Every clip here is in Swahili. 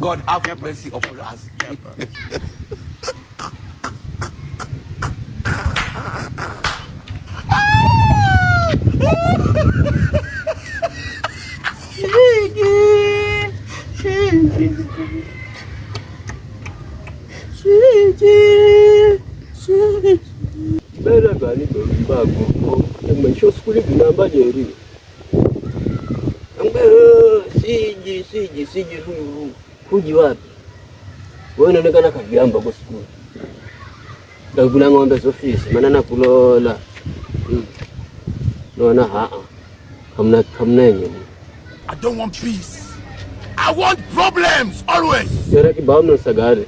God have mercy upon us. Bela gani bago maisha skuli binamba jeri ambe siji huji wapi wewe unaonekana kaviamba kwa skuli ndakula ng'ombe ofisi maana nakulola naona hamna yenye. I don't want peace. I want problems always. Yara kibao na sagare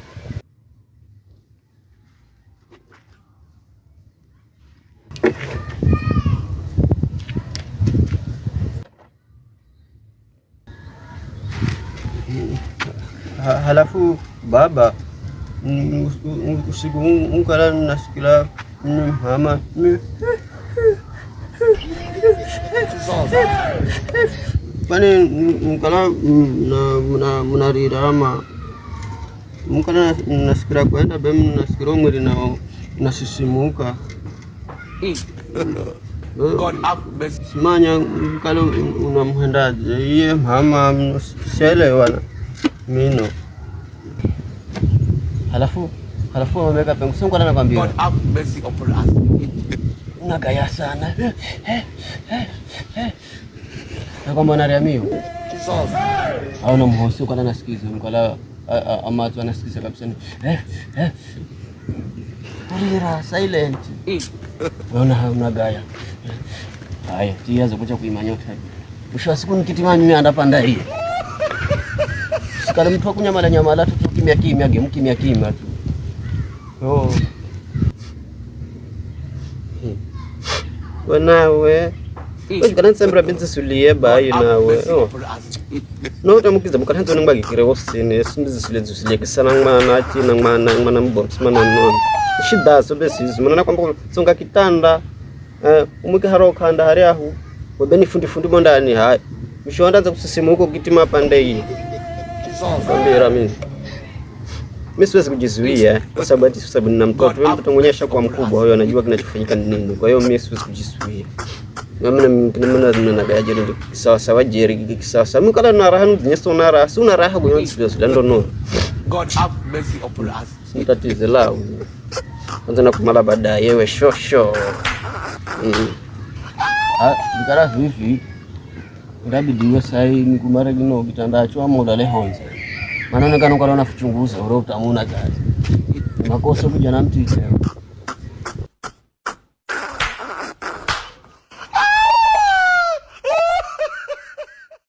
halafu baba usiku unkala nasikila mama kwani unkala mnarirama unkala nasikila kwenda bem nasikila umwili na nasisimuka simanya unkala unamhendaje iye mama mselewana mino halafu wameka pengu sio kwa nakwambia God have mercy upon us. Unagaya sana na kama nariamio au na mhosi kwa nasikiza mkala ama watu wanasikiza kabisa ulira silent unaona unagaya haya tiaza kucha kuimanyota mwisho wa siku nikitima mimi andapanda hii sikale mtu akunyamala tu kimya tu wewe kana sembra binti suliye bayi nawe no tamukiza mukatanzo ningibagikire wosine sindizi suliye kisana ngmana tina ngmana mbomsi mana no shida so besi mana nakwamba songa kitanda umwike haro khanda hari ahu wabeni fundi mondani hai mishonda kusisimu huko kitima pande hii Sambira mimi siwezi kujizuia kwa sababu nina mtoto mwenyewe kwa mkubwa huyo anajua kinachofanyika ni nini. Kwa hiyo mimi siwezi kujizuia. Mimi nagaje ndio sawa jeri sawa. Mimi kala na raha nyeso na raha. Sina raha kwa hiyo ndo no. God have mercy upon us. Nitatize lao. Kwanza na kumala baadaye yewe shosho. Bikara vipi? Ndabidi iwe sai nikumara gino kitanda cho amoda le honza. Maana kana unafichunguza uro utamuna kazi. Makosa kuja na mtiche.